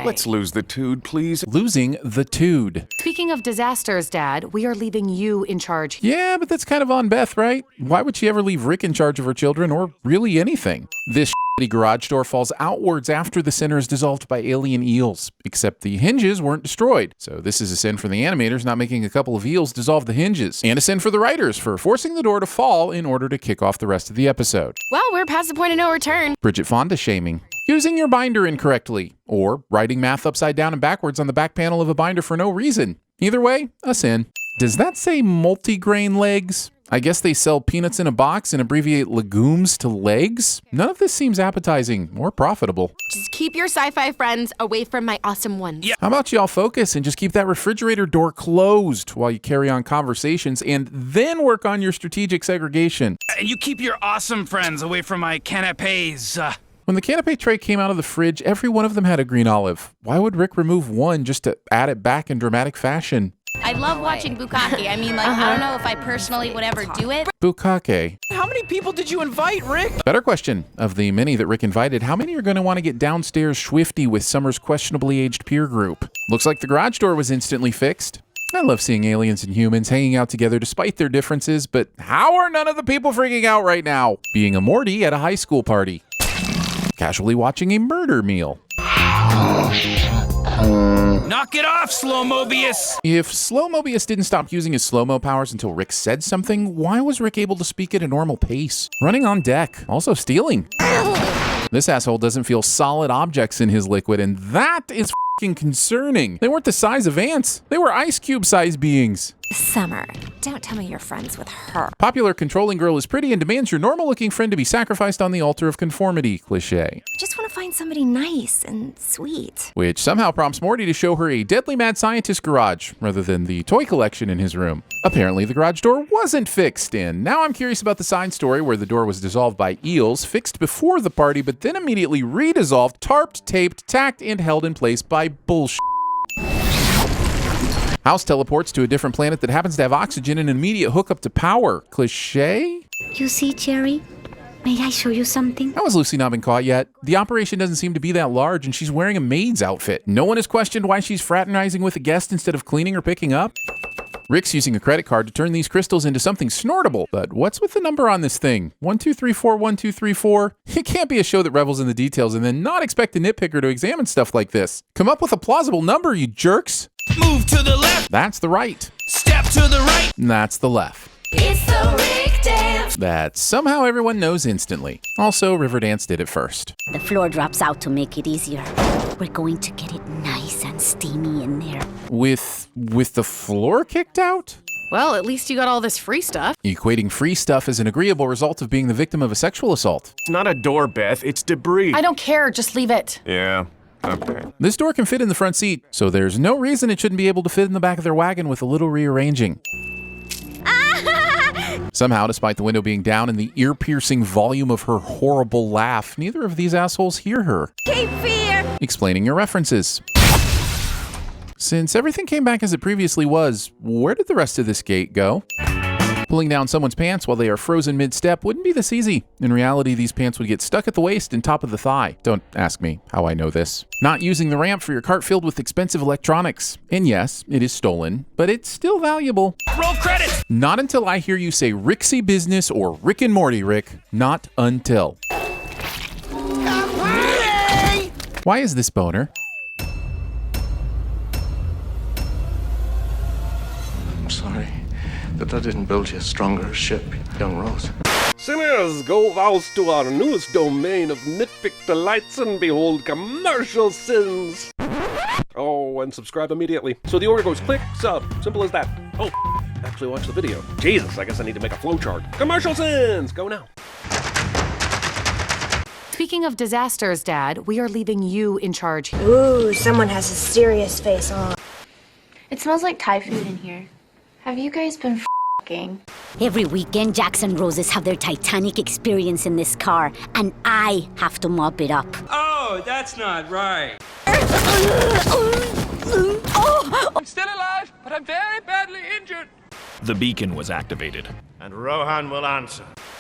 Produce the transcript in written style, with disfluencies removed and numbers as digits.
Let's lose the tude, please. Losing the tude. Speaking of disasters, Dad, we are leaving you in charge. Yeah, but that's kind of on Beth, right? Why would she ever leave Rick in charge of her children or really anything? This shitty garage door falls outwards after the center is dissolved by alien eels, except the hinges weren't destroyed. So this is a sin for the animators not making a couple of eels dissolve the hinges, and a sin for the writers for forcing the door to fall in order to kick off the rest of the episode. Well, we're past the point of no return. Bridget Fonda shaming. Using your binder incorrectly, or writing math upside down and backwards on the back panel of a binder for no reason. Either way, a sin. Does that say multigrain legs? I guess they sell peanuts in a box and abbreviate legumes to legs? None of this seems appetizing or profitable. Just keep your sci-fi friends away from my awesome ones. How about y'all focus and just keep that refrigerator door closed while you carry on conversations and then work on your strategic segregation? And you keep your awesome friends away from my canapes. When the canapé tray came out of the fridge, every one of them had a green olive. Why would Rick remove one just to add it back in dramatic fashion? I love watching bukkake. I mean, like, I don't know if I personally would ever do it. Bukkake. How many people did you invite, Rick? Better question. Of the many that Rick invited, how many are going to want to get downstairs swifty with Summer's questionably aged peer group? Looks like the garage door was instantly fixed. I love seeing aliens and humans hanging out together despite their differences, but how are none of the people freaking out right now? Being a Morty at a high school party. Casually watching a murder meal. Knock it off, Slow Mobius! If Slow Mobius didn't stop using his slow-mo powers until Rick said something, why was Rick able to speak at a normal pace? Running on deck, also stealing. This asshole doesn't feel solid objects in his liquid, and that is f***ing concerning. They weren't the size of ants. They were ice cube-sized beings. Summer, don't tell me you're friends with her. Popular controlling girl is pretty and demands your normal-looking friend to be sacrificed on the altar of conformity, cliché. I just want to find somebody nice and sweet. Which somehow prompts Morty to show her a deadly mad scientist garage, rather than the toy collection in his room. Apparently, the garage door wasn't fixed, and now I'm curious about the side story where the door was dissolved by eels, fixed before the party, but then immediately redissolved, tarped, taped, tacked, and held in place by bullshit. House teleports to a different planet that happens to have oxygen and an immediate hookup to power. Cliché? You see, Jerry? May I show you something? How has Lucy not been caught yet? The operation doesn't seem to be that large, and she's wearing a maid's outfit. No one has questioned why she's fraternizing with a guest instead of cleaning or picking up. Rick's using a credit card to turn these crystals into something snortable. But what's with the number on this thing? 1234 1234? It can't be a show that revels in the details and then not expect a nitpicker to examine stuff like this. Come up with a plausible number, you jerks. Move to the left! That's the right. Step to the right! That's the left. It's the Rick Dance. That somehow everyone knows instantly. Also, Riverdance did it first. The floor drops out to make it easier. We're going to get it nice and steamy in there. With the floor kicked out? Well, at least you got all this free stuff. Equating free stuff as an agreeable result of being the victim of a sexual assault. It's not a door, Beth. It's debris. I don't care, just leave it. Yeah. Okay. This door can fit in the front seat, so there's no reason it shouldn't be able to fit in the back of their wagon with a little rearranging. Somehow, despite the window being down and the ear-piercing volume of her horrible laugh, neither of these assholes hear her. Cape Fear! Explaining your references. Since everything came back as it previously was, where did the rest of this gate go? Pulling down someone's pants while they are frozen mid-step wouldn't be this easy. In reality, these pants would get stuck at the waist and top of the thigh. Don't ask me how I know this. Not using the ramp for your cart filled with expensive electronics. And yes, it is stolen, but it's still valuable. Roll credits! Not until I hear you say Ricksy Business or Rick and Morty, Rick. Not until. Why is this boner? I'm sorry that I didn't build you a stronger ship, young Rose. Sinners, go vouse to our newest domain of nitpick delights and behold commercial sins. Oh, and subscribe immediately. So the order goes click, sub, simple as that. Oh, actually watch the video. Jesus, I guess I need to make a flowchart. Commercial sins, go now. Speaking of disasters, Dad, we are leaving you in charge. Ooh, someone has a serious face on. It smells like Thai food in here. Have you guys been f***ing? Every weekend, Jax and Roses have their Titanic experience in this car, and I have to mop it up. Oh, that's not right. I'm still alive, but I'm very badly injured. The beacon was activated. And Rohan will answer.